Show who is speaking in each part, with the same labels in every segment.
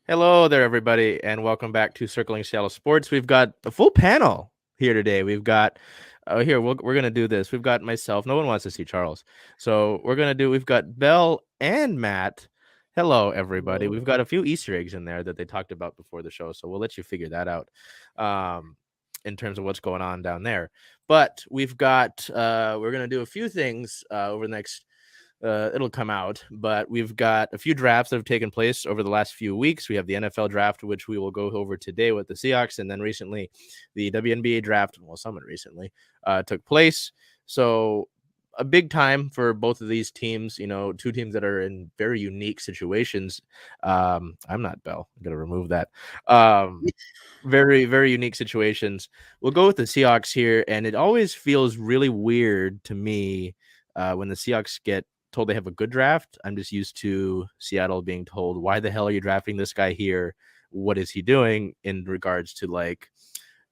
Speaker 1: Hello there, everybody, and welcome back to Circling Seattle Sports. We've got a full panel here today. We've got we're gonna do this. We've got myself. No one wants to see Charles, so we've got Bel and Matt. Hello, everybody.
Speaker 2: Hello.
Speaker 1: We've got a few Easter eggs in there that they talked about before the show, so we'll let you figure that out, in terms of what's going on down there. But we're gonna do a few things over the next it'll come out, but we've got a few drafts that have taken place over the last few weeks. We have the NFL draft, which we will go over today with the Seahawks, and then recently the WNBA draft, well, somewhat recently, took place. So a big time for both of these teams, two teams that are in very unique situations. I'm not Bell. I'm going to remove that. Very, very unique situations. We'll go with the Seahawks here, and it always feels really weird to me when the Seahawks get told they have a good draft. I'm just used to Seattle being told, why the hell are you drafting this guy here? What is he doing in regards to like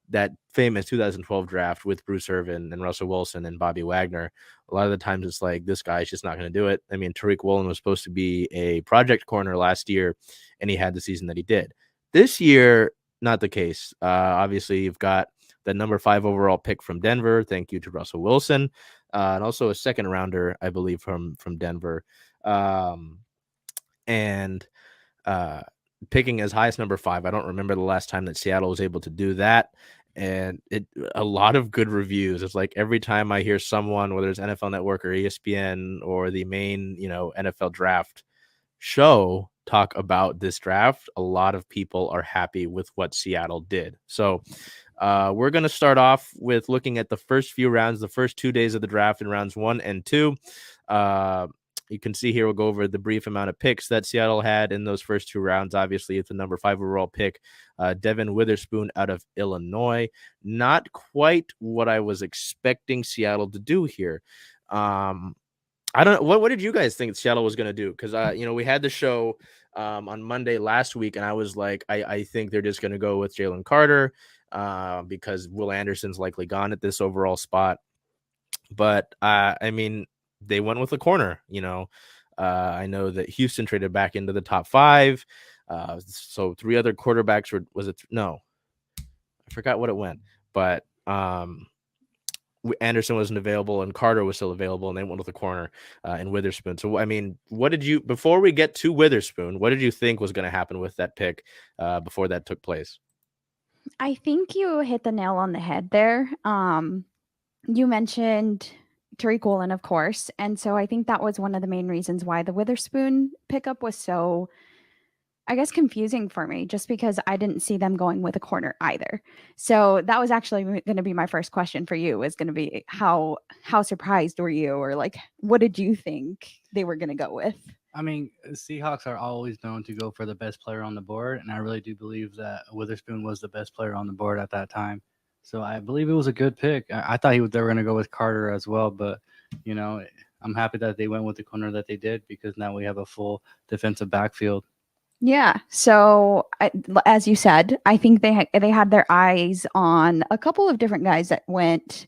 Speaker 1: that famous 2012 draft with Bruce Irvin and Russell Wilson and Bobby Wagner? A lot of the times it's like, this guy's just not going to do it. I mean, Tariq Woolen was supposed to be a project corner last year, and he had the season that he did. This year, not the case. Obviously, you've got the number 5 overall pick from Denver. Thank you to Russell Wilson. And also a second rounder, I believe, from Denver. And picking as high as number 5. I don't remember the last time that Seattle was able to do that. And a lot of good reviews. It's like every time I hear someone, whether it's NFL Network or ESPN or the main, NFL draft show, talk about this draft, a lot of people are happy with what Seattle did. So we're going to start off with looking at the first few rounds, the first 2 days of the draft in rounds 1 and 2. You can see here, we'll go over the brief amount of picks that Seattle had in those first 2 rounds. Obviously, it's a number 5 overall pick, Devin Witherspoon out of Illinois. Not quite what I was expecting Seattle to do here. I don't know. What did you guys think Seattle was going to do? Because, we had the show on Monday last week, and I was like, I think they're just going to go with Jalen Carter because Will Anderson's likely gone at this overall spot. But, I mean, they went with a corner, I know that Houston traded back into the top 5. So 3 other quarterbacks no, I forgot what it went, but Anderson wasn't available and Carter was still available, and they went with a corner in Witherspoon. So, I mean, before we get to Witherspoon, what did you think was going to happen with that pick before that took place?
Speaker 2: I think you hit the nail on the head there. You mentioned Tariq Woolen, of course. And so I think that was one of the main reasons why the Witherspoon pickup was so, I guess, confusing for me, just because I didn't see them going with a corner either. So that was actually going to be my first question for you, is going to be how surprised were you, or like, what did you think they were going to go with?
Speaker 3: I mean, Seahawks are always known to go for the best player on the board, and I really do believe that Witherspoon was the best player on the board at that time. So I believe it was a good pick. I thought they were going to go with Carter as well, but I'm happy that they went with the corner that they did, because now we have a full defensive backfield.
Speaker 2: Yeah. So, as you said, I think they had their eyes on a couple of different guys that went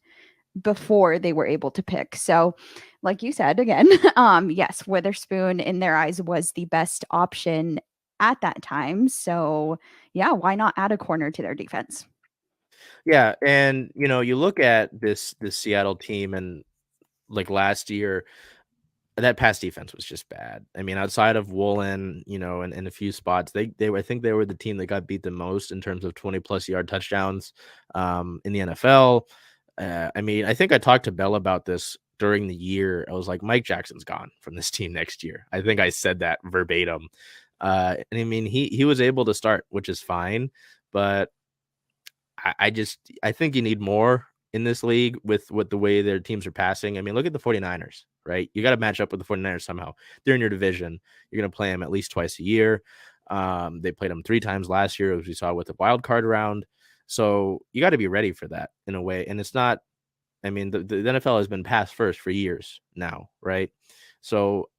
Speaker 2: before they were able to pick. So, like you said again, yes, Witherspoon in their eyes was the best option at that time. So, yeah, why not add a corner to their defense?
Speaker 1: Yeah, and you look at this Seattle team, and like last year, that pass defense was just bad. I mean, outside of Woolen, and in a few spots, I think they were the team that got beat the most in terms of 20+ yard touchdowns in the NFL. I mean, I think I talked to Bell about this during the year. I was like, Mike Jackson's gone from this team next year. I think I said that verbatim. And I mean, he was able to start, which is fine, but I think you need more in this league with the way their teams are passing. I mean, look at the 49ers, right? You got to match up with the 49ers somehow. They're in your division. You're going to play them at least twice a year. They played them 3 times last year, as we saw with the wild card round. So you got to be ready for that in a way. And it's not, I mean, the NFL has been pass first for years now, right? So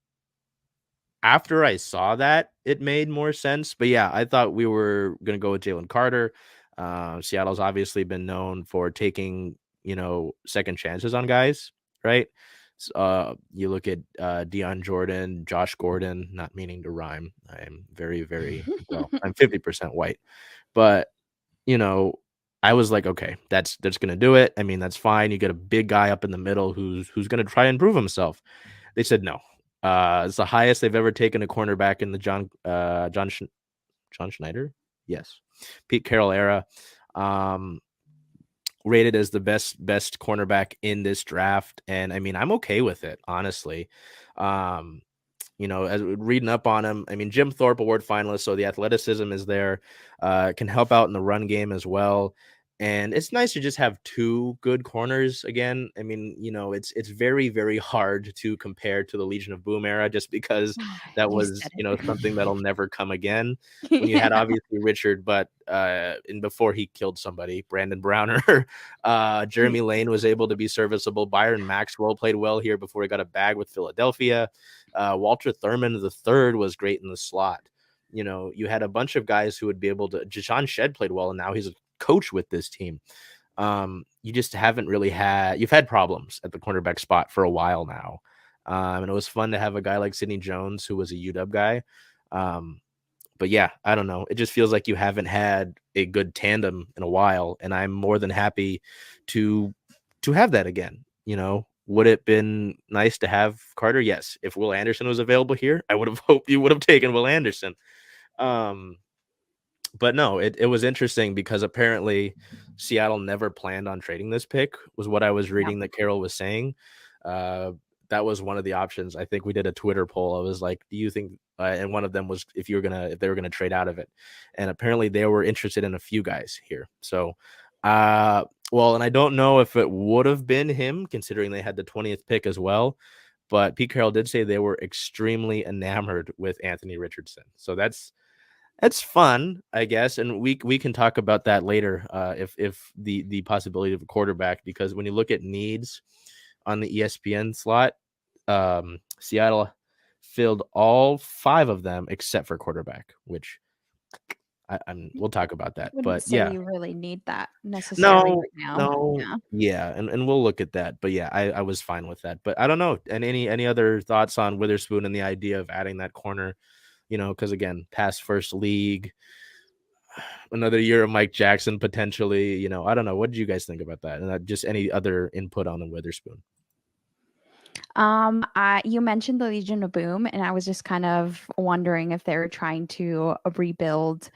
Speaker 1: after I saw that, it made more sense. But yeah, I thought we were going to go with Jalen Carter. Seattle's obviously been known for taking, second chances on guys, right? You look at Deion Jordan, Josh Gordon, not meaning to rhyme. I'm very, very well, I'm 50% white. But, you know, I was like, okay, that's going to do it. I mean, that's fine. You get a big guy up in the middle who's going to try and prove himself. They said no. It's the highest they've ever taken a cornerback in the John Schneider? Yes. Pete Carroll era. Rated as the best cornerback in this draft. And I mean, I'm okay with it, honestly. You know, as reading up on him, I mean, Jim Thorpe Award finalist, so the athleticism is there, can help out in the run game as well. And it's nice to just have two good corners again. I mean, you know, it's very, very hard to compare to the Legion of Boom era just because that
Speaker 2: You
Speaker 1: was,
Speaker 2: said
Speaker 1: you know,
Speaker 2: it.
Speaker 1: something that'll never come again. When you had
Speaker 2: Yeah.
Speaker 1: obviously Richard, but and before he killed somebody, Brandon Browner, Jeremy Lane was able to be serviceable. Byron Maxwell played well here before he got a bag with Philadelphia. Walter Thurman III was great in the slot. You know, you had a bunch of guys who would be able to. Jashawn Shedd played well, and now he's a coach with this team. You just haven't really you've had problems at the cornerback spot for a while now. And it was fun to have a guy like Sidney Jones, who was a UW guy. But yeah, I don't know. It just feels like you haven't had a good tandem in a while, and I'm more than happy to have that again. You know, would it been nice to have Carter? Yes. If Will Anderson was available here, I would have hoped you would have taken Will Anderson. But no, it was interesting because apparently Seattle never planned on trading this pick, was what I was reading that Carroll was saying. That was one of the options. I think we did a Twitter poll. I was like, do you think, and one of them was if they were going to trade out of it. And apparently they were interested in a few guys here. So, well, and I don't know if it would have been him considering they had the 20th pick as well. But Pete Carroll did say they were extremely enamored with Anthony Richardson. So that's fun, I guess, and we can talk about that later. If the possibility of a quarterback, because when you look at needs on the ESPN slot, Seattle filled all 5 of them except for quarterback, which we'll talk about that.
Speaker 2: Wouldn't
Speaker 1: But
Speaker 2: say
Speaker 1: yeah,
Speaker 2: you really need that necessarily right now.
Speaker 1: no, yeah, and we'll look at that. But yeah, I was fine with that. But I don't know. And any other thoughts on Witherspoon and the idea of adding that corner? You know, because again, past first league, another year of Mike Jackson potentially. You know, I don't know. What did you guys think about that? And just any other input on the Witherspoon?
Speaker 2: You mentioned the Legion of Boom, and I was just kind of wondering if they were trying to rebuild.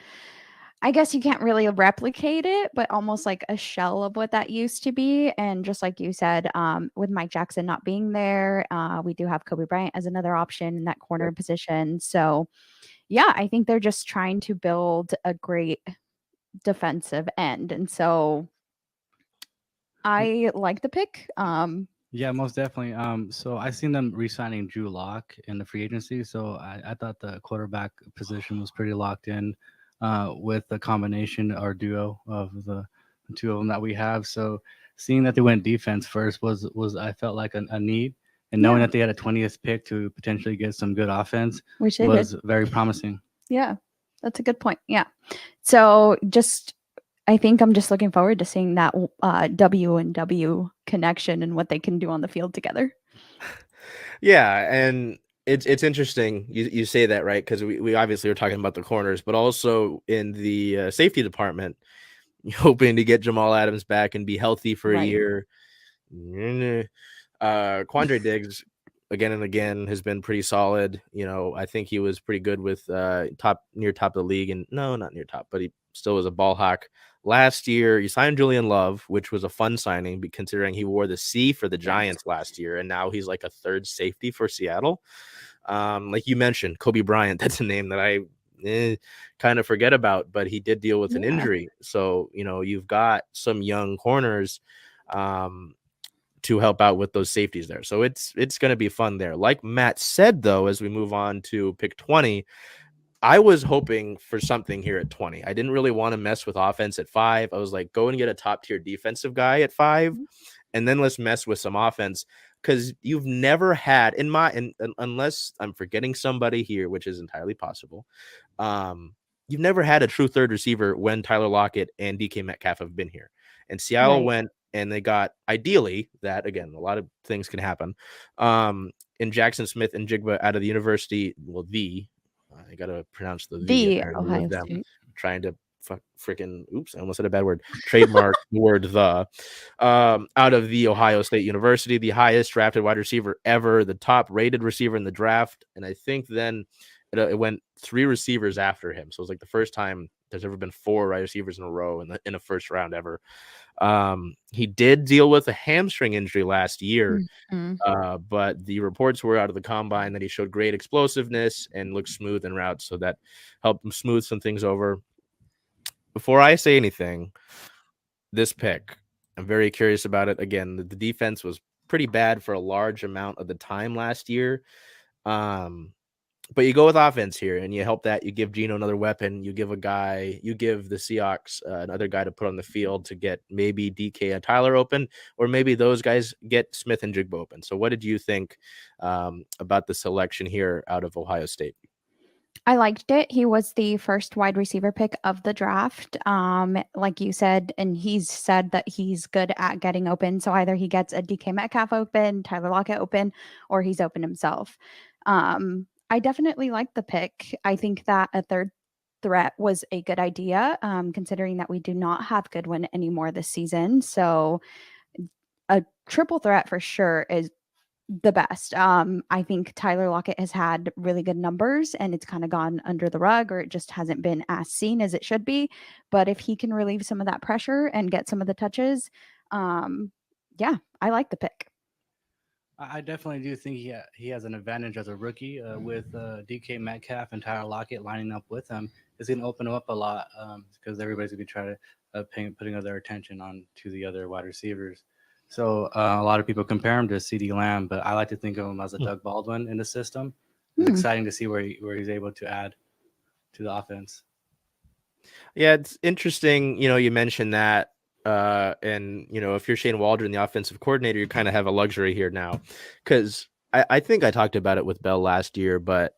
Speaker 2: I guess you can't really replicate it, but almost like a shell of what that used to be. And just like you said, with Mike Jackson not being there, we do have Kobe Bryant as another option in that corner position. So, yeah, I think they're just trying to build a great defensive end. And so I like the pick.
Speaker 3: Yeah, most definitely. So I seen them re-signing Drew Lock in the free agency. So I thought the quarterback position was pretty locked in with the combination or duo of the two of them that we have. So seeing that they went defense first was I felt like a need, and knowing that they had a 20th pick to potentially get some good offense was very promising.
Speaker 2: Yeah, that's a good point. Yeah. So I think I'm just looking forward to seeing that W and W connection and what they can do on the field together.
Speaker 1: Yeah, and it's interesting you say that, right? Because we obviously are talking about the corners, but also in the safety department, hoping to get Jamal Adams back and be healthy for a year. Quandre Diggs again and again has been pretty solid. You know, I think he was pretty good with near top of the league, and no, not near top, but he still was a ball hawk. Last year, you signed Julian Love, which was a fun signing, considering he wore the C for the Giants last year, and now he's like a third safety for Seattle. Like you mentioned, Kobe Bryant, that's a name that I kind of forget about, but he did deal with an injury. So, you know, you've got some young corners to help out with those safeties there. So it's going to be fun there. Like Matt said, though, as we move on to pick 20, I was hoping for something here at 20. I didn't really want to mess with offense at 5. I was like, go and get a top tier defensive guy at 5, and then let's mess with some offense, because you've never had unless I'm forgetting somebody here, which is entirely possible. You've never had a true third receiver when Tyler Lockett and DK Metcalf have been here, and Seattle went and they got ideally that, again, a lot of things can happen, in Jackson Smith and Jigba out of the university. Well, I gotta pronounce the
Speaker 2: The
Speaker 1: apparently
Speaker 2: Ohio
Speaker 1: with them
Speaker 2: State.
Speaker 1: trying to freaking oops, I almost said a bad word. Trademark the word the out of the Ohio State University, the highest drafted wide receiver ever, the top rated receiver in the draft, and I think then it went 3 receivers after him. So it was like the first time there's ever been 4 wide receivers in a row in a first round ever. He did deal with a hamstring injury last year, but the reports were out of the combine that he showed great explosiveness and looked smooth en route, so that helped him smooth some things over. Before I say anything, this pick, I'm very curious about it. Again, the defense was pretty bad for a large amount of the time last year. But you go with offense here, and you help that. You give Geno another weapon. You give the Seahawks another guy to put on the field to get maybe DK and Tyler open, or maybe those guys get Smith and Jigba open. So what did you think about the selection here out of Ohio State?
Speaker 2: I liked it. He was the first wide receiver pick of the draft. Like you said, and he's said that he's good at getting open. So either he gets a DK Metcalf open, Tyler Lockett open, or he's open himself. I definitely like the pick. I think that a third threat was a good idea, considering that we do not have Goodwin anymore this season. So a triple threat for sure is the best. I think Tyler Lockett has had really good numbers, and it's kind of gone under the rug, or it just hasn't been as seen as it should be. But if he can relieve some of that pressure and get some of the touches, yeah, I like the pick.
Speaker 3: I definitely do think he has an advantage as a rookie with DK Metcalf and Tyler Lockett lining up with him. It's going to open him up a lot because everybody's going to be trying to putting their attention on to the other wide receivers. So a lot of people compare him to CeeDee Lamb, but I like to think of him as a Doug Baldwin in the system. It's exciting to see where he's able to add to the offense.
Speaker 1: Yeah, it's interesting. You mentioned that. And if you're Shane Waldron, the offensive coordinator, you kind of have a luxury here now, because I think I talked about it with Bell last year, but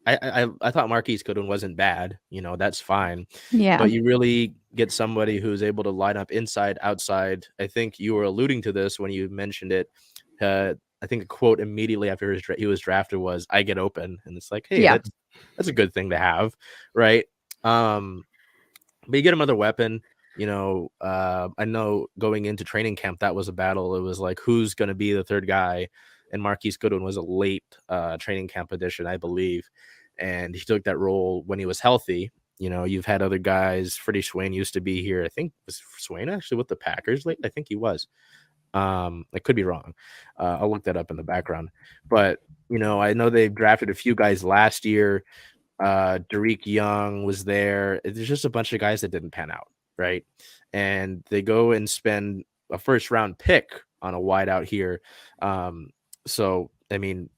Speaker 1: I thought Marquise Goodwin wasn't bad. That's fine.
Speaker 2: Yeah.
Speaker 1: But you really get somebody who's able to line up inside, outside. I think you were alluding to this when you mentioned it. I think a quote immediately after he was drafted was, "I get open," and it's like, hey, that's a good thing to have, right? But you get another weapon. I know going into training camp, that was a battle. It was like, who's going to be the third guy? And Marquise Goodwin was a late training camp addition, I believe. And he took that role when he was healthy. You've had other guys. Freddie Swain used to be here. I think was Swain actually with the Packers late. I think he was. I could be wrong. I'll look that up in the background. But, I know they drafted a few guys last year. Derek Young was there. There's just a bunch of guys that didn't pan out. Right. And they go and spend a first round pick on a wideout here. So, I mean,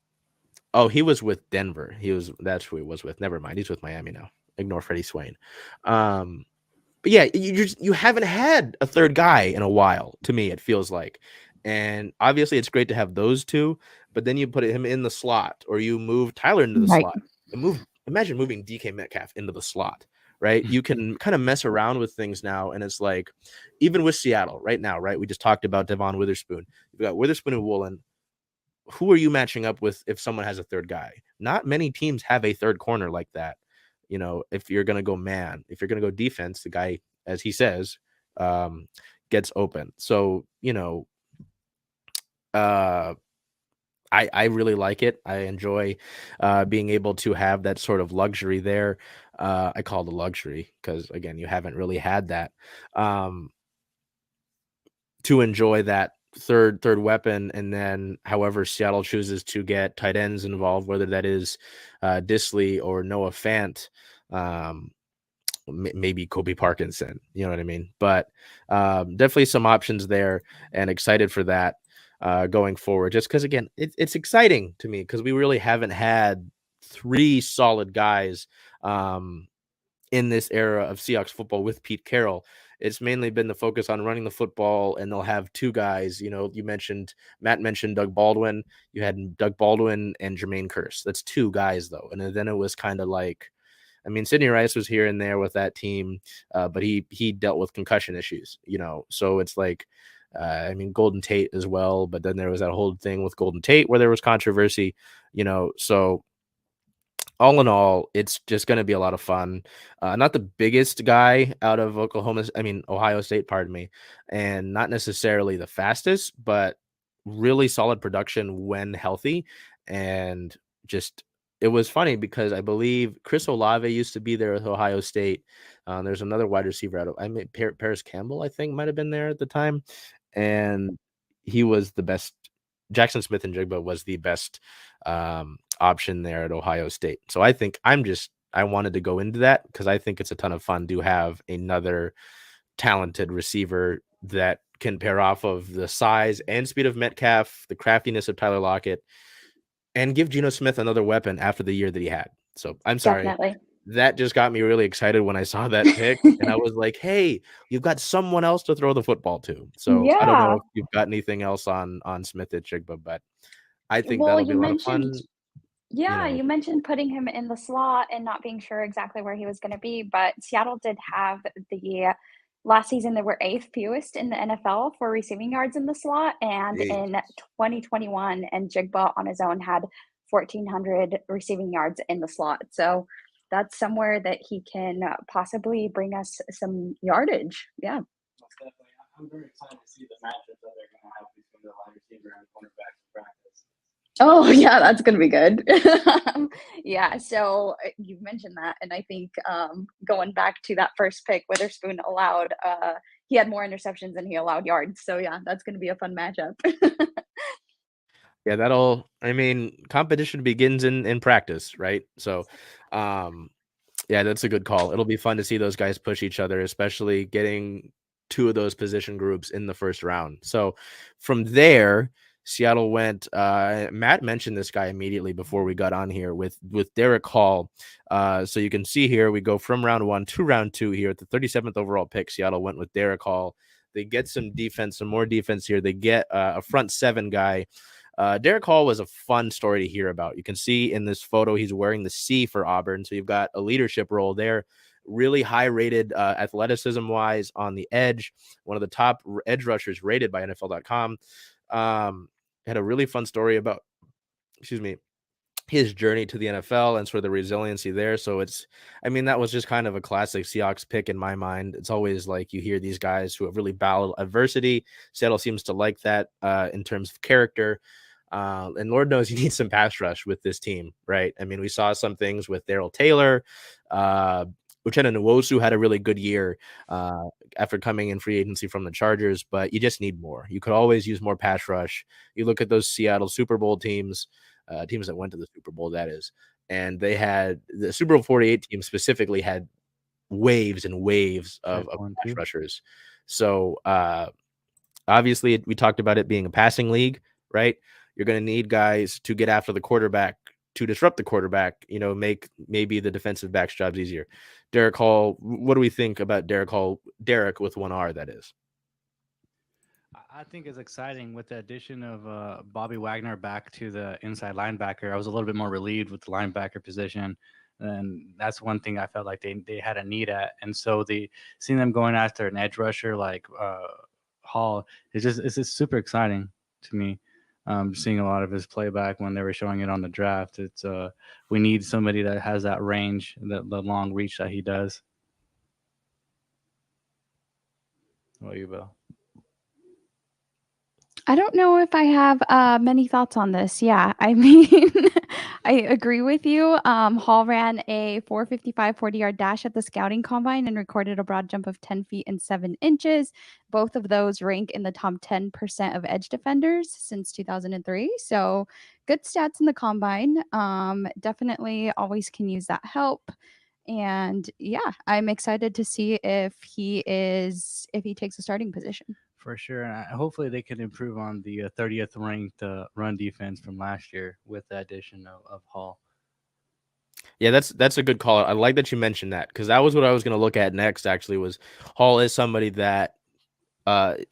Speaker 1: he was with Denver. That's who he was with. Never mind. He's with Miami now. Ignore Freddie Swain. But yeah, you haven't had a third guy in a while, to me, it feels like. And obviously it's great to have those two, but then you put him in the slot, or you move Tyler into the slot. Imagine moving DK Metcalf into the slot. Right. You can kind of mess around with things now. And it's like, even with Seattle right now, right? We just talked about Devon Witherspoon. You've got Witherspoon and Woolen. Who are you matching up with if someone has a third guy? Not many teams have a third corner like that. If you're going to go man, if you're going to go defense, the guy, as he says, gets open. So, I really like it. I enjoy being able to have that sort of luxury there. I call it a luxury because, again, you haven't really had that to enjoy that third weapon. And then however Seattle chooses to get tight ends involved, whether that is Disley or Noah Fant, maybe Kobe Parkinson, you know what I mean? But definitely some options there, and excited for that. Going forward, just because, again, it's exciting to me because we really haven't had 3 solid guys in this era of Seahawks football with Pete Carroll. It's mainly been the focus on running the football, and they'll have 2 guys. Matt mentioned Doug Baldwin. You had Doug Baldwin and Jermaine Kearse. That's 2 guys, though. And then it was kind of like, I mean, Sidney Rice was here and there with that team, but he dealt with concussion issues, so it's like, I mean, Golden Tate as well, but then there was that whole thing with Golden Tate where there was controversy, so all in all, it's just going to be a lot of fun. Not the biggest guy out of Ohio State, pardon me, and not necessarily the fastest, but really solid production when healthy. And just, it was funny because I believe Chris Olave used to be there with Ohio State. There's another wide receiver Paris Campbell, I think, might have been there at the time. And he was the best. Jackson Smith and Jigba was the best option there at Ohio State. So I think I wanted to go into that because I think it's a ton of fun to have another talented receiver that can pair off of the size and speed of Metcalf, the craftiness of Tyler Lockett, and give Geno Smith another weapon after the year that he had. So I'm sorry.
Speaker 2: Definitely.
Speaker 1: That just got me really excited when I saw that pick. And I was like, hey, you've got someone else to throw the football to. So I don't know
Speaker 2: Yeah.
Speaker 1: if you've got anything else on Smith at Jigba, but I think
Speaker 2: Well,
Speaker 1: that'll be
Speaker 2: you
Speaker 1: a lot of fun.
Speaker 2: mentioned, yeah,
Speaker 1: know.
Speaker 2: you mentioned putting him in the slot and not being sure exactly where he was going to be, but Seattle did have the last season they were 8th fewest in the NFL for receiving yards in the slot, and
Speaker 1: Jeez.
Speaker 2: in 2021, and Jigba on his own had 1,400 receiving yards in the slot. So that's somewhere that he can possibly bring us some yardage. Yeah.
Speaker 3: Most definitely. I'm very excited to see the matchups that they're going to have between the wide receiver and cornerback in practice.
Speaker 2: Oh, yeah, that's going to be good. Yeah, so you've mentioned that, and I think going back to that first pick, Witherspoon he had more interceptions than he allowed yards. So, yeah, that's going to be a fun matchup.
Speaker 1: Yeah, competition begins in practice, right? So, yeah, that's a good call. It'll be fun to see those guys push each other, especially getting 2 of those position groups in the first round. So from there, Seattle went, Matt mentioned this guy immediately before we got on here with Derek Hall. So you can see here, we go from round 1 to round 2 here at the 37th overall pick. Seattle went with Derek Hall. They get some more defense here. They get a front 7 guy. Derek Hall was a fun story to hear about. You can see in this photo, he's wearing the C for Auburn. So you've got a leadership role there. Really high rated athleticism wise on the edge. One of the top edge rushers rated by NFL.com. Had a really fun story about, his journey to the NFL and sort of the resiliency there. So that was just kind of a classic Seahawks pick in my mind. It's always like you hear these guys who have really battled adversity. Seattle seems to like that in terms of character. And Lord knows you need some pass rush with this team, right? We saw some things with Darrell Taylor. Uchenna Nwosu had a really good year after coming in free agency from the Chargers, but you just need more. You could always use more pass rush. You look at those Seattle Super Bowl teams, teams that went to the Super Bowl, that is, and they had the Super Bowl 48 team specifically had waves and waves of pass rushers. So obviously we talked about it being a passing league, right? You're going to need guys to get after the quarterback, to disrupt the quarterback, make maybe the defensive back's jobs easier. Derek Hall, what do we think about Derek Hall? Derek with 1 R, that is.
Speaker 3: I think it's exciting with the addition of Bobby Wagner back to the inside linebacker. I was a little bit more relieved with the linebacker position, and that's one thing I felt like they had a need at. And so seeing them going after an edge rusher like Hall it's just super exciting to me. Seeing a lot of his playback when they were showing it on the draft, it's we need somebody that has that range, the long reach that he does. What about you, Bel?
Speaker 2: I don't know if I have many thoughts on this. Yeah, I agree with you. Hall ran a 4.55 40-yard dash at the scouting combine and recorded a broad jump of 10 feet and 7 inches. Both of those rank in the top 10% of edge defenders since 2003. So good stats in the combine. Definitely always can use that help. And yeah, I'm excited to see if he takes a starting position.
Speaker 3: For sure. And hopefully they can improve on the 30th ranked run defense from last year with the addition of Hall.
Speaker 1: Yeah, that's a good call. I like that you mentioned that because that was what I was going to look at next, actually, was Hall is somebody that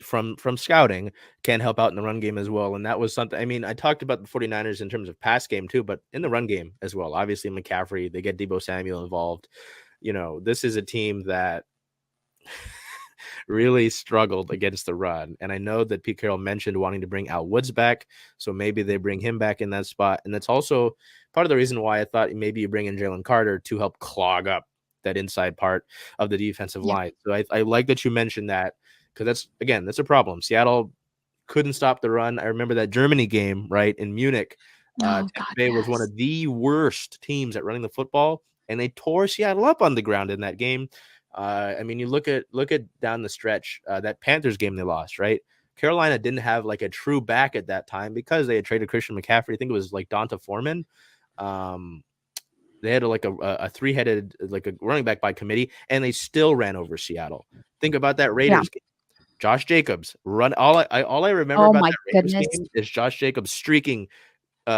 Speaker 1: from scouting can help out in the run game as well. And that was something, I talked about the 49ers in terms of pass game too, but in the run game as well. Obviously McCaffrey, they get Deebo Samuel involved. This is a team that really struggled against the run. And I know that Pete Carroll mentioned wanting to bring Al Woods back, so maybe they bring him back in that spot. And that's also part of the reason why I thought maybe you bring in Jalen Carter to help clog up that inside part of the defensive
Speaker 2: Yeah.
Speaker 1: line. So I like that you mentioned that, because that's a problem. Seattle couldn't stop the run. I remember that Germany game, right, in Munich.
Speaker 2: Oh,
Speaker 1: Tampa
Speaker 2: God,
Speaker 1: Bay was one
Speaker 2: yes.
Speaker 1: of the worst teams at running the football, and they tore Seattle up on the ground in that game. I mean, you look at down the stretch, that Panthers game they lost, right? Carolina didn't have like a true back at that time because they had traded Christian McCaffrey. I think it was like Donta Foreman. They had like a three-headed, like a running back by committee, and they still ran over Seattle. Think about that Raiders game. Josh Jacobs run. All I remember
Speaker 2: Oh
Speaker 1: about
Speaker 2: my
Speaker 1: that Raiders
Speaker 2: goodness.
Speaker 1: game is Josh Jacobs streaking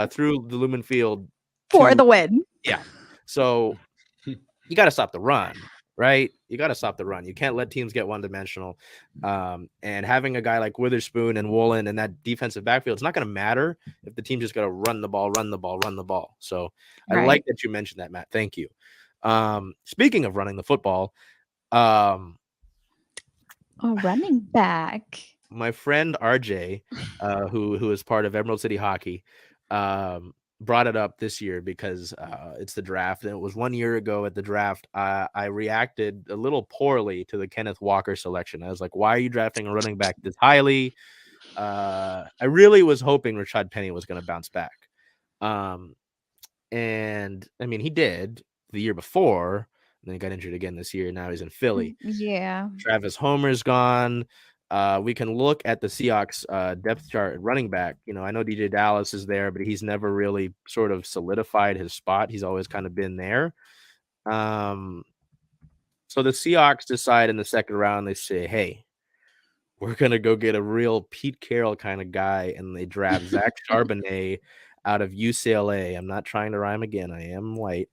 Speaker 1: through the Lumen Field
Speaker 2: For the win.
Speaker 1: Yeah. So you got to stop the run, right? You got to stop the run. You can't let teams get one-dimensional. And having a guy like Witherspoon and Woolen in that defensive backfield, it's not going to matter if the team just got to run the ball. So I
Speaker 2: Right.
Speaker 1: like that you mentioned that, Matt. Thank you. Speaking of running the football,
Speaker 2: running back.
Speaker 1: my friend RJ, who is part of Emerald City Hockey, brought it up this year because it's the draft, and it was 1 year ago at the draft. I reacted a little poorly to the Kenneth Walker selection. I was like, "Why are you drafting a running back this highly?" I really was hoping Rashad Penny was going to bounce back, and I mean, he did the year before. And then he got injured again this year. Now he's in Philly.
Speaker 2: Yeah.
Speaker 1: Travis Homer's gone. We can look at the Seahawks depth chart at running back. You know, I know DJ Dallas is there, but he's never really sort of solidified his spot. He's always kind of been there. So the Seahawks decide in the second round, they say, hey, we're going to go get a real Pete Carroll kind of guy. And they draft Zach Charbonnet out of UCLA. I'm not trying to rhyme again. I am white.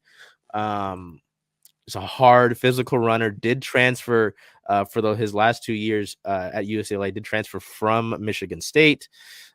Speaker 1: He's a hard physical runner, did transfer for his last 2 years at UCLA, did transfer from Michigan State.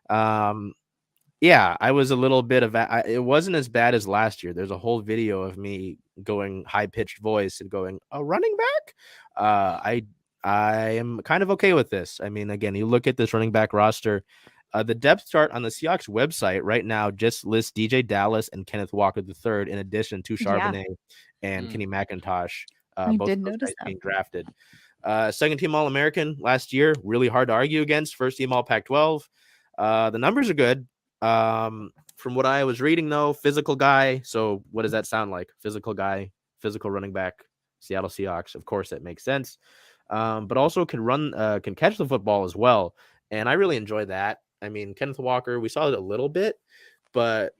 Speaker 1: Yeah, I was a little bit of it wasn't as bad as last year. There's a whole video of me going high-pitched voice and going, a running back? I am kind of okay with this. I mean, again, you look at this running back roster. The depth chart on the Seahawks website right now just lists DJ Dallas and Kenneth Walker III, in addition to Charbonnet and Kenny McIntosh.
Speaker 2: I
Speaker 1: Both
Speaker 2: did
Speaker 1: of those
Speaker 2: notice
Speaker 1: guys
Speaker 2: that.
Speaker 1: being drafted. Second team All-American last year, really hard to argue against. First team All Pac-12. The numbers are good. From what I was reading, though, physical guy. So what does that sound like? Physical guy, physical running back, Seattle Seahawks. Of course, that makes sense. But also can catch the football as well. And I really enjoy that. I mean, Kenneth Walker, we saw it a little bit, but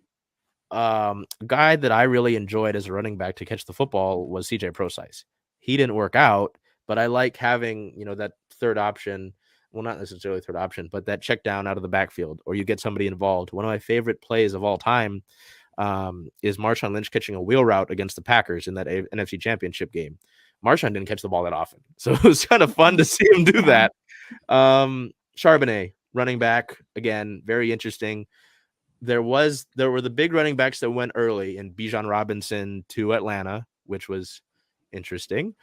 Speaker 1: a guy that I really enjoyed as a running back to catch the football was CJ Procise. He didn't work out, but I like having, that third option. Well, not necessarily third option, but that check down out of the backfield, or you get somebody involved. One of my favorite plays of all time is Marshawn Lynch catching a wheel route against the Packers in that NFC Championship game. Marshawn didn't catch the ball that often, so it was kind of fun to see him do that. Charbonnet, running back, again, very interesting. There were the big running backs that went early, and Bijan Robinson to Atlanta, which was interesting.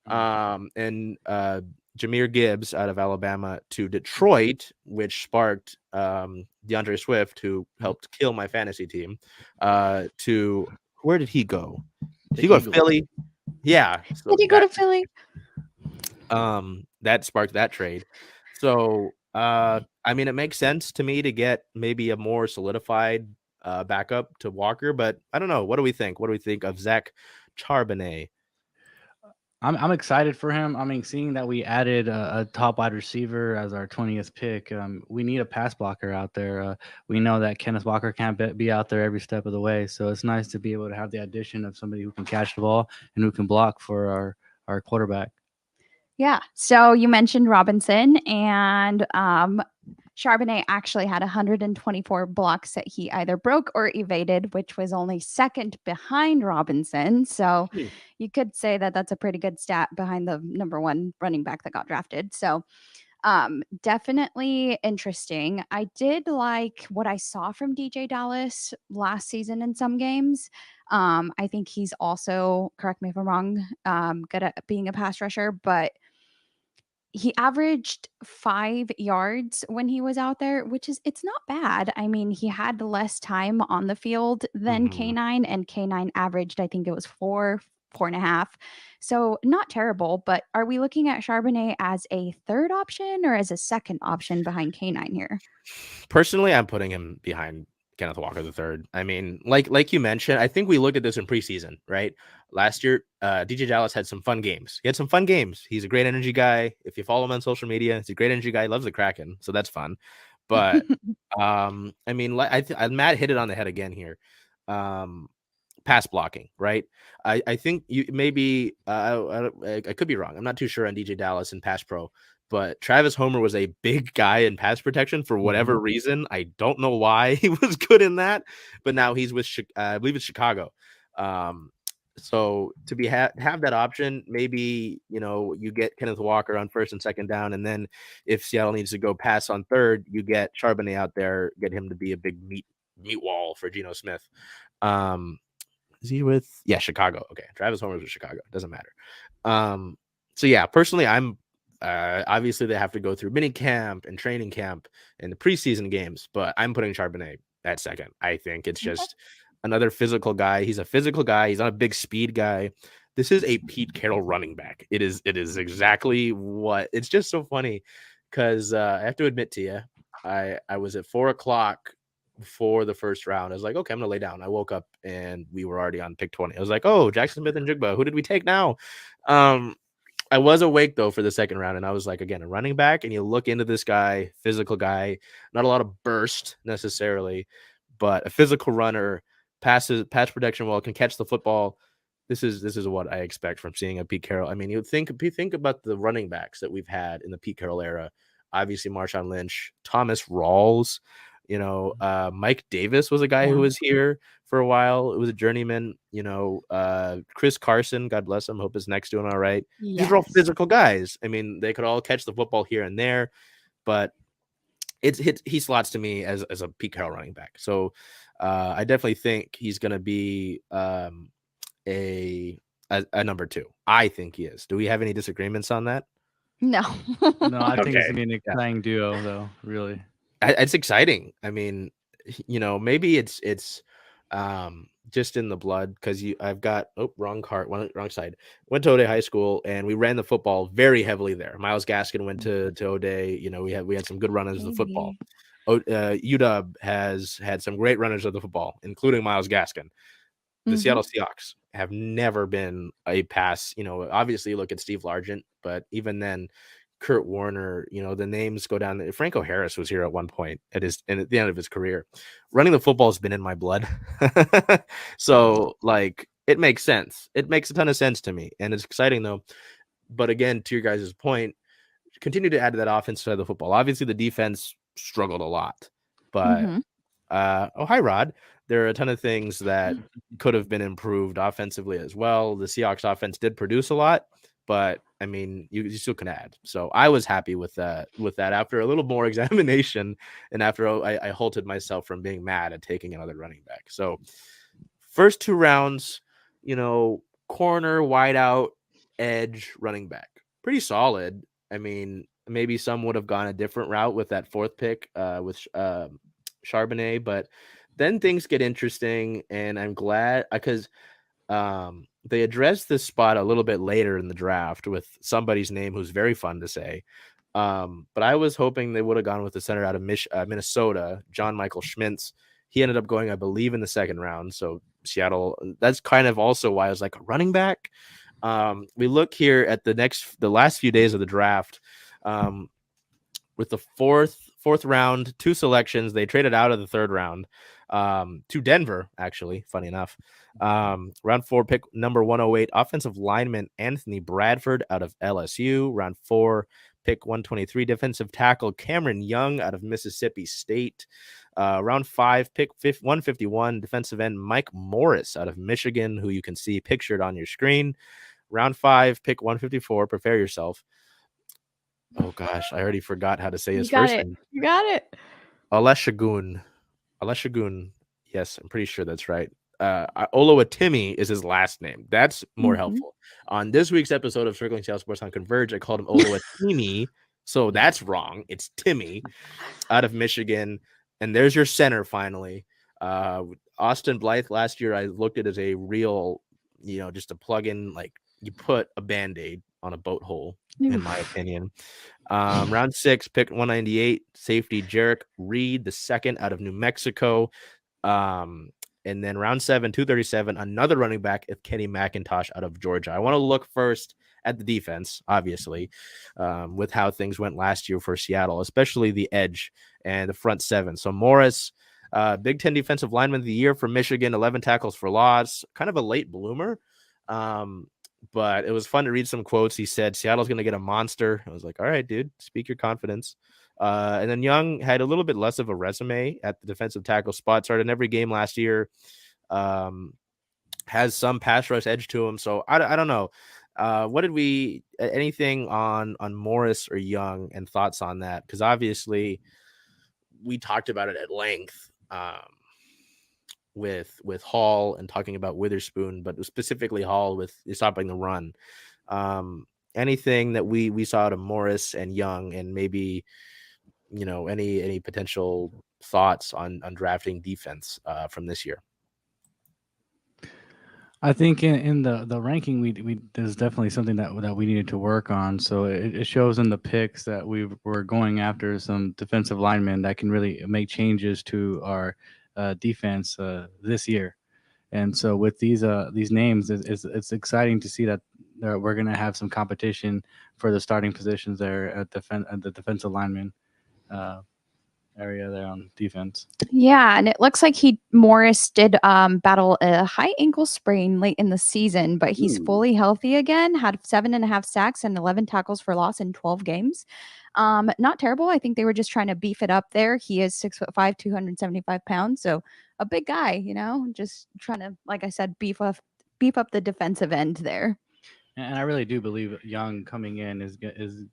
Speaker 1: And Jahmyr Gibbs out of Alabama to Detroit, which sparked DeAndre Swift, who helped kill my fantasy team. To where did he go? Did he go to Philly? Yeah. So
Speaker 2: Did he go to Philly?
Speaker 1: That sparked that trade. So I mean, it makes sense to me to get maybe a more solidified backup to Walker, but I don't know. What do we think? What do we think of Zach Charbonnet?
Speaker 3: I'm excited for him. I mean, seeing that we added a top wide receiver as our 20th pick, we need a pass blocker out there. We know that Kenneth Walker can't be out there every step of the way, so it's nice to be able to have the addition of somebody who can catch the ball and who can block for our quarterback.
Speaker 2: Yeah. So you mentioned Robinson, and Charbonnet actually had 124 blocks that he either broke or evaded, which was only second behind Robinson. So you could say that that's a pretty good stat behind the number one running back that got drafted. So definitely interesting. I did like what I saw from DJ Dallas last season in some games. I think he's also, correct me if I'm wrong, good at being a pass rusher, but he averaged 5 yards when he was out there, which is it's not bad. I mean, he had less time on the field than
Speaker 1: Mhm.
Speaker 2: K9, and K9 averaged, I think it was 4.5. So not terrible, but are we looking at Charbonnet as a third option or as a second option behind K9 here?
Speaker 1: Personally, I'm putting him behind Kenneth Walker III. I mean, like you mentioned, I think we looked at this in preseason, right? Last year, DJ Dallas had some fun games. He had some fun games. He's a great energy guy. If you follow him on social media, he's a great energy guy. He loves the Kraken, so that's fun. But I mean, Matt hit it on the head again here. Pass blocking, right? I think you maybe I could be wrong. I'm not too sure on DJ Dallas and Pass Pro, but Travis Homer was a big guy in pass protection for whatever reason. I don't know why he was good in that, but now he's with I believe it's Chicago. So to have that option, maybe you get Kenneth Walker on first and second down, and then if Seattle needs to go pass on third, you get Charbonnet out there, get him to be a big meat wall for Geno Smith. Is he with Chicago? Okay, Travis Homer's with Chicago. Doesn't matter. So yeah, personally, I'm obviously they have to go through mini camp and training camp and the preseason games, but I'm putting Charbonnet at second. I think it's just another physical guy. He's a physical guy. He's not a big speed guy. This is a Pete Carroll running back. It is exactly what. It's just so funny because I have to admit to you, I was at 4:00 before the first round. I was like, okay, I'm gonna lay down. I woke up and we were already on pick 20. I was like, oh, Jackson Smith and Jigba. Who did we take now? I was awake though for the second round, and I was like, again, a running back, and you look into this guy, physical guy, not a lot of burst necessarily, but a physical runner, pass protection well, can catch the football. This is what I expect from seeing a Pete Carroll. I mean, you think about the running backs that we've had in the Pete Carroll era. Obviously, Marshawn Lynch, Thomas Rawls, Mike Davis was a guy who was here for a while. It was a journeyman, Chris Carson, God bless him. Hope his neck's doing all right.
Speaker 2: Yes.
Speaker 1: These are all physical guys. I mean, they could all catch the football here and there, but he slots to me as a Pete Carroll running back. So I definitely think he's going to be a number 2. I think he is. Do we have any disagreements on that?
Speaker 2: No.
Speaker 3: No, I think it's gonna be an exciting duo, though. Really,
Speaker 1: it's exciting. I mean, maybe it's just in the blood because I've got wrong side. Went to O'Day High School and we ran the football very heavily there. Miles Gaskin went to O'Day. We had some good runners of the football. UW has had some great runners of the football, including Miles Gaskin. The Seattle Seahawks have never been a pass. Obviously you look at Steve Largent, but even then, Kurt Warner, the names go down. Franco Harris was here at one point at the end of his career. Running the football has been in my blood. So like it makes sense. It makes a ton of sense to me. And it's exciting though. But again, to your guys' point, continue to add to that offense side of the football. Obviously the defense struggled a lot, but hi Rod. There are a ton of things that could have been improved offensively as well. The Seahawks offense did produce a lot, but I mean, you still can add. So I was happy with that after a little more examination and after I halted myself from being mad at taking another running back. So first 2 rounds, corner, wide out, edge, running back. Pretty solid. I mean, maybe some would have gone a different route with that 4th pick with Charbonnet, but then things get interesting, and I'm glad because they addressed this spot a little bit later in the draft with somebody's name who's very fun to say. But I was hoping they would have gone with the center out of Minnesota, John Michael Schmintz. He ended up going, I believe, in the 2nd round. So Seattle, that's kind of also why I was like a running back. We look here at the last few days of the draft. With the fourth round, 2 selections, they traded out of the 3rd round to Denver, actually, funny enough. Round 4 pick number 108, offensive lineman Anthony Bradford out of LSU. Round 4 pick 123, defensive tackle Cameron Young out of Mississippi State. Round 5 pick 151, defensive end Mike Morris out of Michigan, who you can see pictured on your screen. Round 5 pick 154, prepare yourself. Oh gosh, I already forgot how to say his first name.
Speaker 2: You got it.
Speaker 1: Aleshagun. Yes, I'm pretty sure that's right. Oluwatimi is his last name. That's more
Speaker 2: Mhm.
Speaker 1: helpful. On this week's episode of Circling Seattle Sports on Converge, I called him Oluwatimi, so that's wrong. It's Timmy out of Michigan, and there's your center finally. Austin Blythe last year, I looked at as a real, just a plug-in, like you put a Band-Aid on a boat hole, in my opinion. Round 6, pick 198, safety Jarek Reed, the second out of New Mexico. And then round 7, 237, another running back of Kenny McIntosh out of Georgia. I want to look first at the defense, obviously, with how things went last year for Seattle, especially the edge and the front 7. So Morris, Big Ten Defensive Lineman of the Year for Michigan, 11 tackles for loss, kind of a late bloomer. But it was fun to read some quotes. He said, Seattle's going to get a monster. I was like, all right, dude, speak your confidence. And then Young had a little bit less of a resume at the defensive tackle spot. Started in every game last year. Has some pass rush edge to him. So I don't know. Anything on Morris or Young and thoughts on that? Because obviously we talked about it at length with Hall and talking about Witherspoon, but specifically Hall with stopping the run. Anything that we saw out of Morris and Young, and maybe any potential thoughts on drafting defense from this year?
Speaker 3: I think in the ranking, we there's definitely something that we needed to work on. So it shows in the picks that we were going after some defensive linemen that can really make changes to our defense this year. And so with these names, it's exciting to see that we're going to have some competition for the starting positions there at the defensive lineman area there on defense.
Speaker 2: Yeah, and it looks like Morris did battle a high ankle sprain late in the season, but he's fully healthy again. Had 7.5 sacks and 11 tackles for loss in 12 games. Not terrible. I think they were just trying to beef it up there. He is 6'5", 275 pounds, so a big guy. Just trying to, like I said, beef up the defensive end there.
Speaker 3: And I really do believe Young coming in is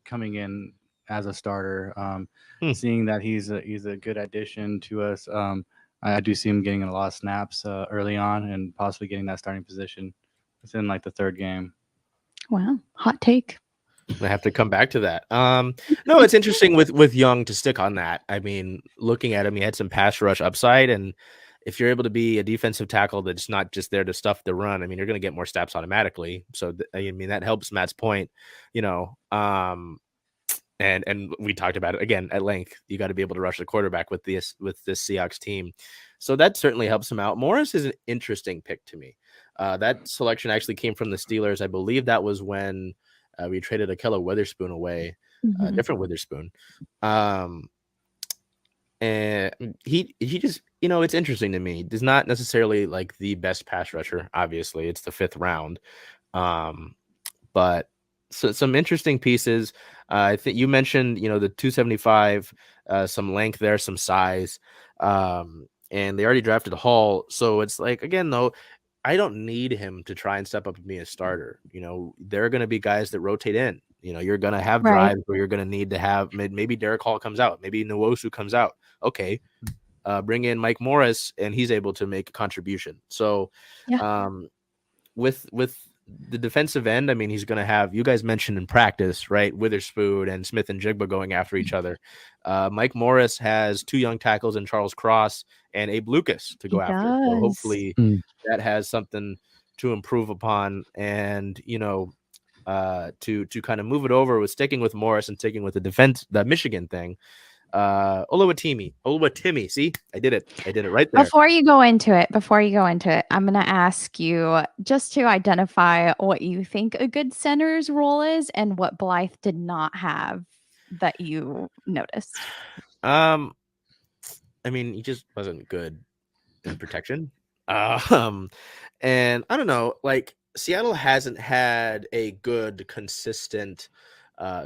Speaker 3: coming in as a starter. Seeing that he's a good addition to us, I do see him getting a lot of snaps early on and possibly getting that starting position within like the third game.
Speaker 2: Wow, hot take.
Speaker 1: I have to come back to that. No, it's interesting with Young to stick on that. I mean, looking at him, he had some pass rush upside, and if you're able to be a defensive tackle that's not just there to stuff the run, I mean, you're going to get more snaps automatically. So that helps Matt's point. And we talked about it again at length. You got to be able to rush the quarterback with this Seahawks team. So that certainly helps him out. Morris is an interesting pick to me. That selection actually came from the Steelers. I believe that was when we traded Ahkello Witherspoon away, different Witherspoon. And he just, it's interesting to me. He's not necessarily like the best pass rusher. Obviously, it's the 5th round. But so some interesting pieces. I think you mentioned, the 275, some length there, some size, and they already drafted Hall. So it's like, again, though, I don't need him to try and step up to be a starter. There are going to be guys that rotate in. You're going to have drives where you're going to need to have maybe Derek Hall comes out, maybe Nwosu comes out. Okay, bring in Mike Morris, and he's able to make a contribution. So, with the defensive end, I mean, he's going to have, you guys mentioned in practice, right? Witherspoon and Smith and Jigba going after each other. Mike Morris has 2 young tackles in Charles Cross and Abe Lucas to go after. So hopefully that has something to improve upon, and, to kind of move it over with sticking with Morris and sticking with the Michigan thing. Oluwatimi. See, I did it right there.
Speaker 2: Before you go into it, I'm going to ask you just to identify what you think a good center's role is and what Blythe did not have that you noticed.
Speaker 1: I mean, he just wasn't good in protection. And I don't know, like Seattle hasn't had a good, consistent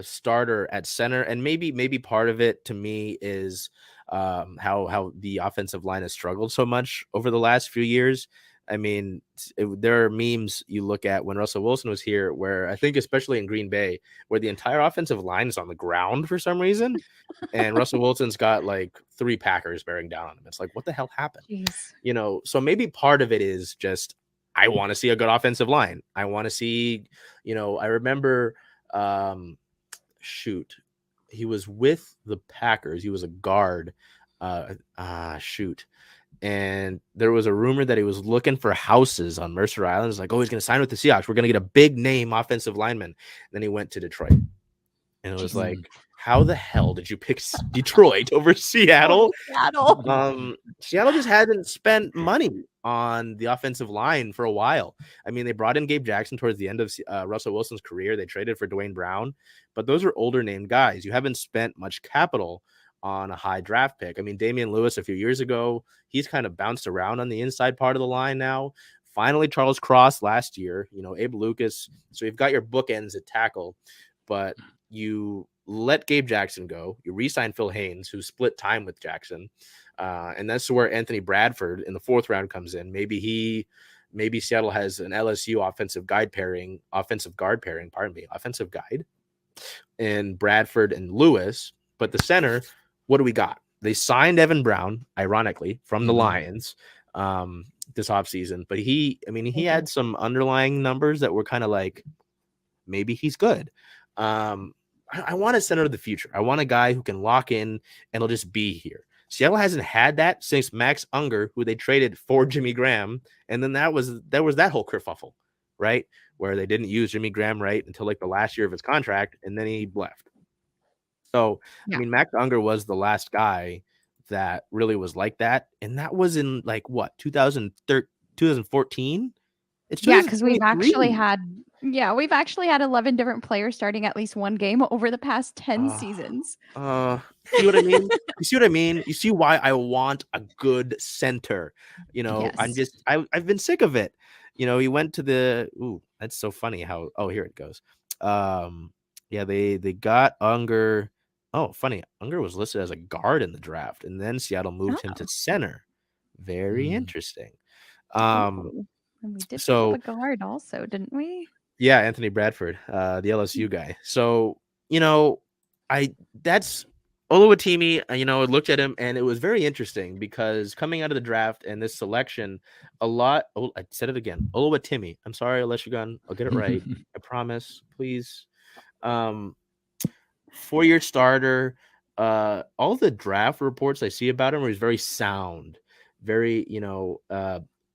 Speaker 1: starter at center, and maybe part of it to me is how the offensive line has struggled so much over the last few years. I mean, there are memes you look at when Russell Wilson was here, where I think especially in Green Bay, where the entire offensive line is on the ground for some reason, and Russell Wilson's got like 3 Packers bearing down on him. It's like, what the hell happened?
Speaker 2: Jeez.
Speaker 1: So maybe part of it is just I want to see a good offensive line. I want to see, I remember, he was with the Packers. He was a guard. And there was a rumor that he was looking for houses on Mercer Island. It's like, oh, he's going to sign with the Seahawks. We're going to get a big name offensive lineman. Then he went to Detroit. And it was like, how the hell did you pick Detroit over Seattle? Seattle just hadn't spent money on the offensive line for a while. I mean, they brought in Gabe Jackson towards the end of Russell Wilson's career. They traded for Dwayne Brown, but those are older named guys. You haven't spent much capital on a high draft pick. I mean, Damian Lewis a few years ago, he's kind of bounced around on the inside part of the line now. Finally, Charles Cross last year, Abe Lucas. So you've got your bookends at tackle, but you let Gabe Jackson go. You re-sign Phil Haynes, who split time with Jackson. And that's where Anthony Bradford in the 4th round comes in. Maybe Seattle has an LSU offensive guide pairing, and Bradford and Lewis. But the center, what do we got? They signed Evan Brown, ironically, from the Lions this offseason. But he had some underlying numbers that were kind of like, maybe he's good. I want a center of the future. I want a guy who can lock in and he'll just be here. Seattle hasn't had that since Max Unger, who they traded for Jimmy Graham. And then there was that whole kerfuffle, right? Where they didn't use Jimmy Graham right until like the last year of his contract, and then he left. So, yeah. I mean, Max Unger was the last guy that really was like that. And that was in like what, 2014?
Speaker 2: Because we've actually had 11 different players starting at least one game over the past 10 seasons.
Speaker 1: See what I mean? You see what I mean? You see why I want a good center. Yes. I've been sick of it. He went to that's so funny how, here it goes. They got Unger. Oh, funny. Unger was listed as a guard in the draft, and then Seattle moved him to center. Very interesting.
Speaker 2: And we did pick up a guard also, didn't we?
Speaker 1: Yeah, Anthony Bradford, the LSU guy. So, that's Oluwatimi. I looked at him, and it was very interesting because coming out of the draft and this selection, I said it again, Oluwatimi. I'm sorry, Aleshagun. I'll get it right. I promise. Please. 4-year starter. All the draft reports I see about him are very sound, very,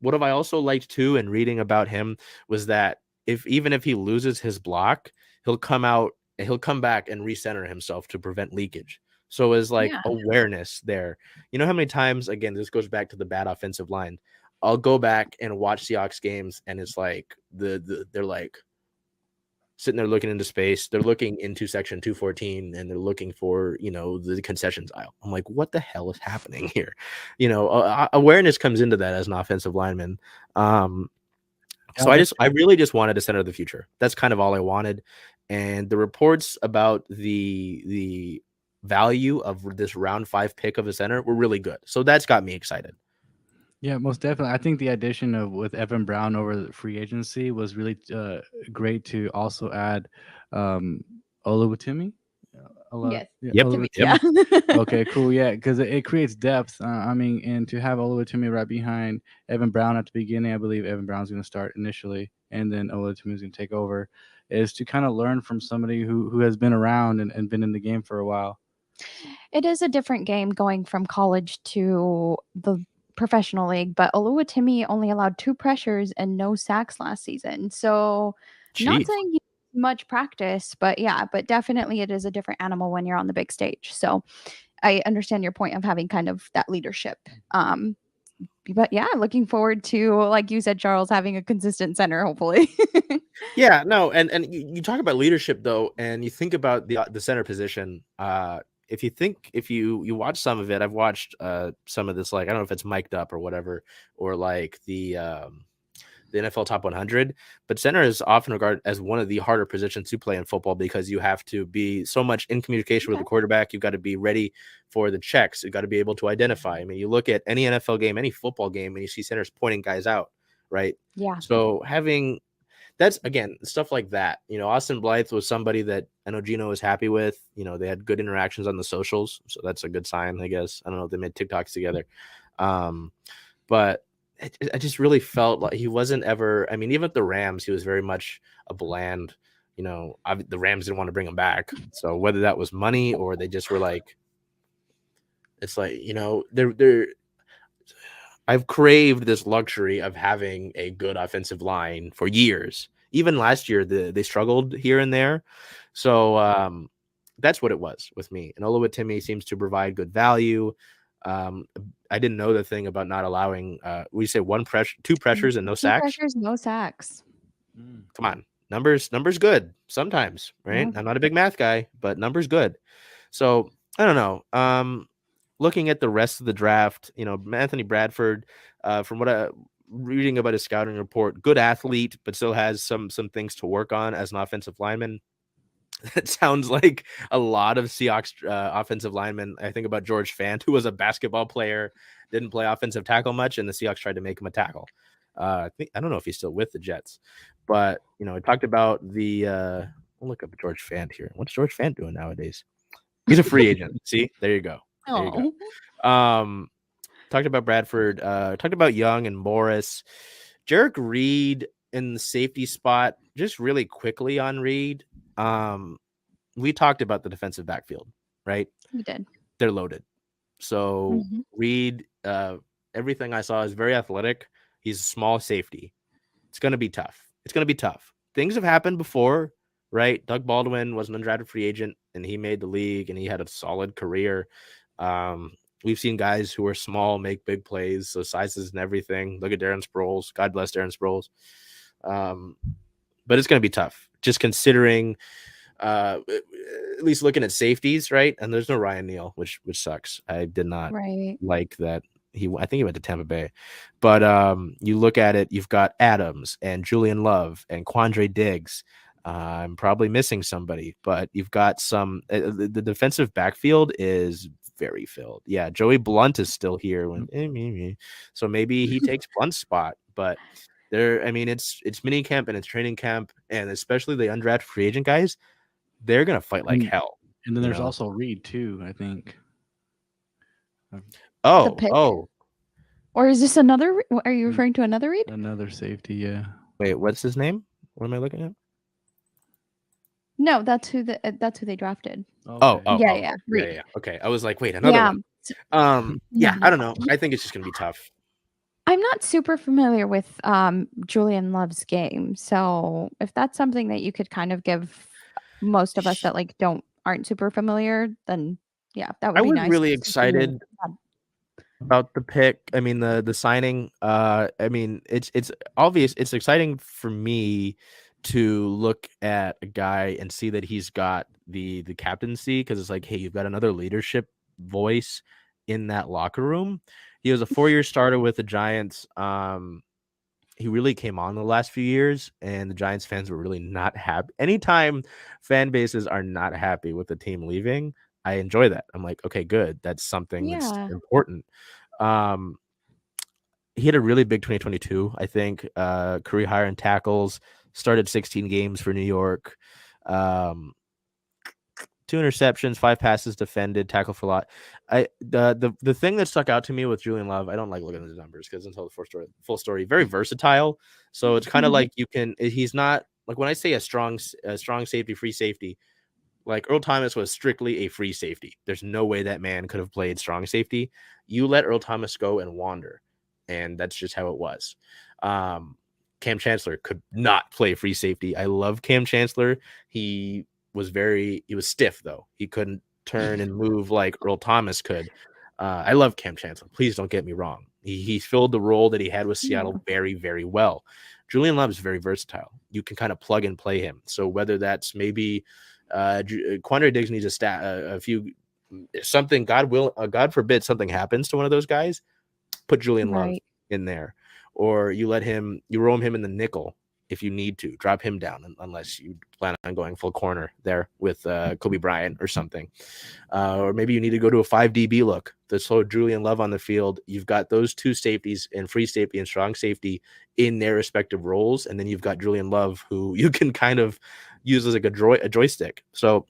Speaker 1: what have I also liked too in reading about him was that even if he loses his block, he'll come back and recenter himself to prevent leakage. So it's like awareness there. You know how many times, again, this goes back to the bad offensive line. I'll go back and watch Seahawks games, and it's like they're like sitting there looking into space. They're looking into section 214, and they're looking for, the concessions aisle. I'm like, what the hell is happening here? Awareness comes into that as an offensive lineman. So I really just wanted a center of the future. That's kind of all I wanted. And the reports about the value of this round 5 pick of a center were really good. So that's got me excited.
Speaker 3: Yeah, most definitely. I think the addition with Evan Brown over the free agency was really great to also add Oluwatimi.
Speaker 2: Yes.
Speaker 3: Yep. Okay, cool. Yeah, because it creates depth. And to have Oluwatimi right behind Evan Brown at the beginning, I believe Evan Brown's going to start initially, and then Oluwatimi is going to take over, is to kind of learn from somebody who has been around and been in the game for a while.
Speaker 2: It is a different game going from college to the professional league, but Oluwatimi only allowed 2 pressures and no sacks last season. So not saying he much practice, but definitely it is a different animal when you're on the big stage. So I understand your point of having kind of that leadership. But looking forward to, like you said, Charles, having a consistent center, hopefully.
Speaker 1: And you talk about leadership though, and you think about the center position. If you watch some of it, I've watched some of this, like, I don't know if it's mic'd up or whatever, or like the NFL Top 100, but center is often regarded as one of the harder positions to play in football because you have to be so much in communication with the quarterback. You've got to be ready for the checks. You've got to be able to identify. I mean, you look at any NFL game, any football game, and you see centers pointing guys out, right?
Speaker 2: Yeah.
Speaker 1: So that's again stuff like that. Austin Blythe was somebody that I know Gino was happy with. They had good interactions on the socials, so that's a good sign, I guess. I don't know if they made TikToks together, but I just really felt like he wasn't ever. I mean, even at the Rams, he was very much a bland. The Rams didn't want to bring him back, so whether that was money or they just were like, it's like they're. I've craved this luxury of having a good offensive line for years. Even last year, they struggled here and there. So that's what it was with me. And Oluwatimi seems to provide good value. I didn't know the thing about not allowing, we say two pressures and no
Speaker 2: 2
Speaker 1: sacks.
Speaker 2: pressures, no sacks.
Speaker 1: Come on. Numbers good sometimes, right?
Speaker 2: Yeah.
Speaker 1: I'm not a big math guy, but numbers good. So I don't know. Looking at the rest of the draft, Anthony Bradford, from what I'm reading about his scouting report, good athlete, but still has some things to work on as an offensive lineman. That sounds like a lot of Seahawks offensive linemen. I think about George Fant, who was a basketball player, didn't play offensive tackle much, and the Seahawks tried to make him a tackle. I don't know if he's still with the Jets, but I talked about the. We'll look up George Fant here. What's George Fant doing nowadays? He's a free agent. See, there you go. There you go. Talked about Bradford. Talked about Young and Morris. Jarek Reed in the safety spot. Just really quickly on Reed. We talked about the defensive backfield, right?
Speaker 2: We did.
Speaker 1: They're loaded. So Reed, everything I saw is very athletic. He's a small safety. It's going to be tough. Things have happened before, right? Doug Baldwin was an undrafted free agent, and he made the league, and he had a solid career. We've seen guys who are small make big plays, so sizes and everything. Look at Darren Sproles. God bless Darren Sproles. But it's going to be tough, just considering at least looking at safeties, right? And there's no Ryan Neal, which sucks. I did not like that. I think he went to Tampa Bay. But you look at it, you've got Adams and Julian Love and Quandre Diggs. I'm probably missing somebody, but you've got some. The defensive backfield is very filled. Yeah, Joey Blunt is still here. So maybe he takes Blunt's spot. But it's mini camp and it's training camp, and especially the undrafted free agent guys, they're gonna fight like hell.
Speaker 3: And then there's also Reed too, I think.
Speaker 1: Oh.
Speaker 2: Or is this another? Are you referring to another Reed?
Speaker 3: Another safety, yeah.
Speaker 1: Wait, what's his name? What am I looking at?
Speaker 2: No, that's who they drafted.
Speaker 3: Okay.
Speaker 2: Reed.
Speaker 1: Yeah. Okay, I was like, wait, another one. I don't know. I think it's just gonna be tough.
Speaker 2: I'm not super familiar with Julian Love's game, so if that's something that you could kind of give most of us that aren't super familiar, then yeah, that would be nice.
Speaker 1: I was really excited about the pick. I mean, the signing. It's obvious. It's exciting for me to look at a guy and see that he's got the captaincy, because it's like, hey, you've got another leadership voice in that locker room. He was a 4-year starter with the Giants. He really came on the last few years, and the Giants fans were really not happy. Anytime fan bases are not happy with the team leaving, I enjoy that. I'm like, okay, good. That's something that's important. He had a really big 2022, I think. Career high in tackles, started 16 games for New York. 2 interceptions, 5 passes defended, tackle for a lot. The thing that stuck out to me with Julian Love, I don't like looking at the numbers because until the full story, very versatile. So it's kind of like he's not like, when I say a strong safety, free safety, like Earl Thomas was strictly a free safety. There's no way that man could have played strong safety. You let Earl Thomas go and wander, and that's just how it was. Cam Chancellor could not play free safety. I love Cam Chancellor. He was stiff though. He couldn't turn and move like Earl Thomas could. I love Cam Chancellor. Please don't get me wrong. He filled the role that he had with Seattle very, very well. Julian Love is very versatile. You can kind of plug and play him. So whether that's maybe Quandre Diggs needs a few something, God forbid something happens to one of those guys, put Julian Love in there, or you roam him in the nickel if you need to. Drop him down unless you plan on going full corner there with Kobe Bryant or something. Or maybe you need to go to a 5 DB look to slow Julian Love on the field. You've got those two safeties and free safety and strong safety in their respective roles. And then you've got Julian Love, who you can kind of use as like a joystick. So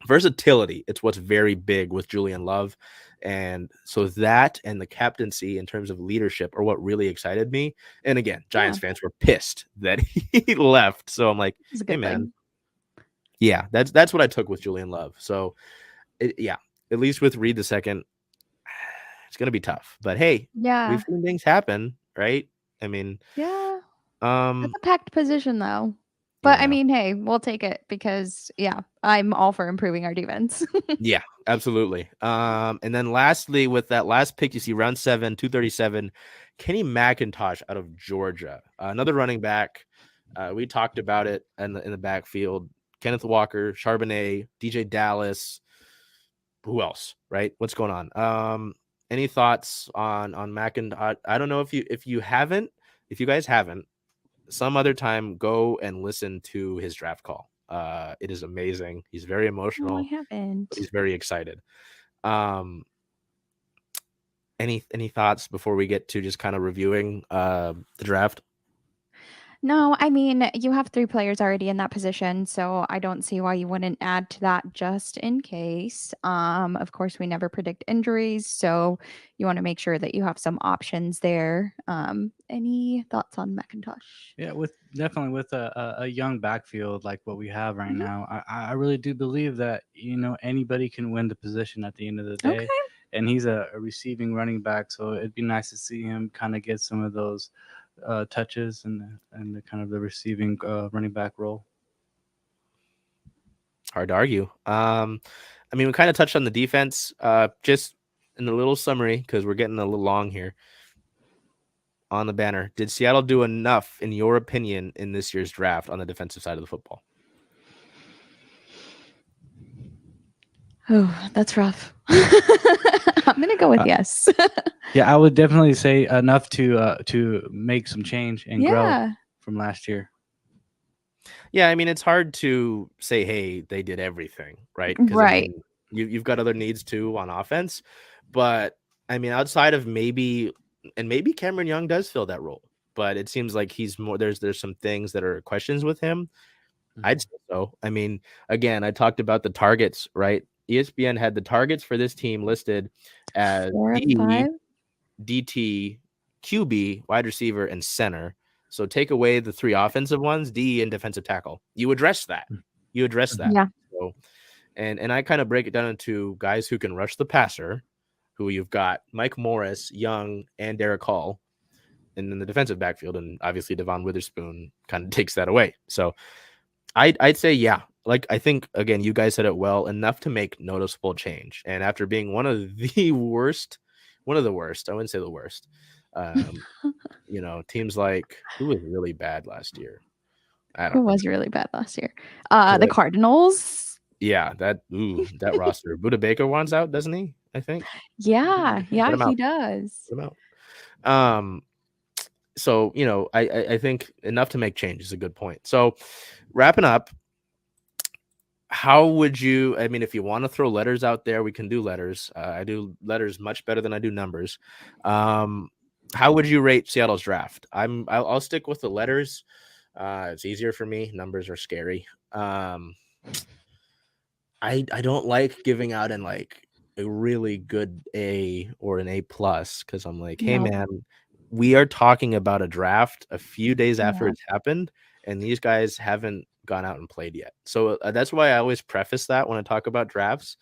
Speaker 1: versatility, it's what's very big with Julian Love. And so that and the captaincy in terms of leadership are what really excited me. And again, Giants fans were pissed that he left. So I'm like, hey, man. Yeah, that's what I took with Julian Love. So, at least with Reed the second, it's going to be tough. But hey, we've seen things happen, right? I mean,
Speaker 2: that's a packed position, though. But I mean, hey, we'll take it because, I'm all for improving our defense.
Speaker 1: Yeah, absolutely. And then lastly, with that last pick, you see round 7, 237, Kenny McIntosh out of Georgia, another running back. We talked about it in the backfield. Kenneth Walker, Charbonnet, DJ Dallas. Who else? Right? What's going on? Any thoughts on McIntosh? I don't know if you guys haven't. Some other time, go and listen to his draft call. It is amazing. He's very emotional.
Speaker 2: No, I haven't.
Speaker 1: He's very excited. Any thoughts before we get to just kind of reviewing the draft?
Speaker 2: No, I mean, you have 3 players already in that position, so I don't see why you wouldn't add to that just in case. Of course, we never predict injuries, so you want to make sure that you have some options there. Any thoughts on McIntosh?
Speaker 3: Yeah, definitely with a young backfield like what we have right now, I really do believe that anybody can win the position at the end of the day.
Speaker 2: Okay.
Speaker 3: And he's a receiving running back, so it'd be nice to see him kind of get some of those touches and the kind of the receiving running back role.
Speaker 1: Hard to argue. I mean, we kind of touched on the defense just in a little summary because we're getting a little long here. On the banner, did Seattle do enough, in your opinion, in this year's draft on the defensive side of the football?
Speaker 2: Oh, that's rough. I'm gonna go with yes.
Speaker 3: Yeah, I would definitely say enough to make some change and grow from last year.
Speaker 1: Yeah, I mean, it's hard to say, hey, they did everything, right?
Speaker 2: Right.
Speaker 1: I mean, you've got other needs too on offense, but I mean, outside of maybe Cameron Young does fill that role, but it seems like he's more. There's some things that are questions with him. I'd say so. I mean, again, I talked about the targets, right? ESPN had the targets for this team listed as D, DT, QB, wide receiver, and center. So take away the 3 offensive ones, D and defensive tackle. You address that. Yeah. So, and I kind of break it down into guys who can rush the passer, who you've got Mike Morris, Young, and Derek Hall, and then the defensive backfield, and obviously Devon Witherspoon kind of takes that away. So I'd say, yeah, like I think, again, you guys said it well, enough to make noticeable change. And after being one of the worst, I wouldn't say the worst, teams like, who was really bad last year?
Speaker 2: Who was really bad last year? The Cardinals.
Speaker 1: Yeah, that roster. Buda Baker wants out, doesn't he? I think.
Speaker 2: Yeah, he does.
Speaker 1: Put him out. So, I think enough to make change is a good point. So wrapping up, how would you, I mean, if you want to throw letters out there, we can do letters. I do letters much better than I do numbers. How would you rate Seattle's draft? I'll stick with the letters. It's easier for me. Numbers are scary. I don't like giving out in like a really good A or an A+, because I'm like, hey, man, we are talking about a draft a few days after it's happened, and these guys haven't gone out and played yet. So that's why I always preface that when I talk about drafts.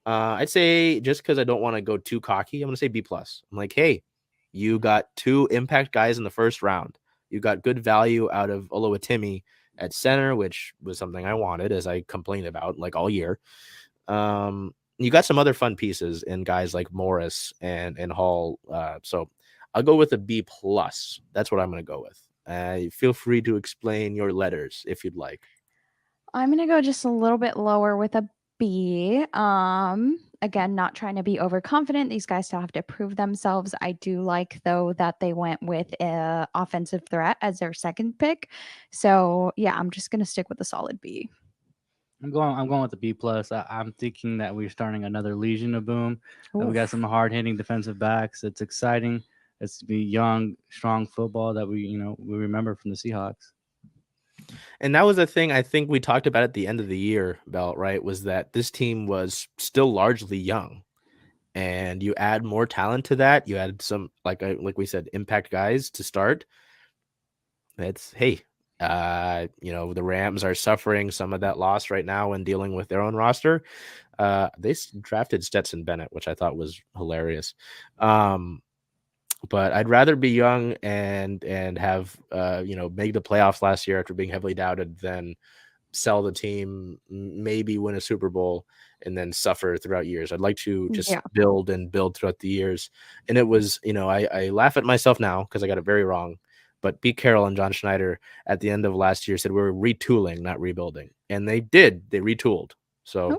Speaker 1: I'd say, just because I don't want to go too cocky, I'm going to say B+. I'm like, hey, you got 2 impact guys in the first round. You got good value out of Oluwatimi at center, which was something I wanted, as I complained about like all year. You got some other fun pieces in guys like Morris and Hall. So I'll go with a B+. That's what I'm going to go with. Feel free to explain your letters if you'd like.
Speaker 2: I'm going to go just a little bit lower with a B. Again, not trying to be overconfident. These guys still have to prove themselves. I do like, though, that they went with a offensive threat as their second pick. So yeah, I'm just gonna stick with a solid B.
Speaker 3: I'm going with the B plus. I'm thinking that we're starting another Legion of Boom. We got
Speaker 2: Oof.
Speaker 3: some hard hitting defensive backs. It's exciting. It's to be young, strong football that we remember from the Seahawks.
Speaker 1: And that was the thing I think we talked about at the end of the year, Belt, right? Was that this team was still largely young. And you add more talent to that. You add some, like we said, impact guys to start. It's, hey, the Rams are suffering some of that loss right now and dealing with their own roster. They drafted Stetson Bennett, which I thought was hilarious. But I'd rather be young and have make the playoffs last year after being heavily doubted than sell the team, maybe win a Super Bowl, and then suffer throughout years. I'd like to just build throughout the years. And it was, I laugh at myself now because I got it very wrong. But Pete Carroll and John Schneider at the end of last year said we were retooling, not rebuilding. And they did. They retooled. So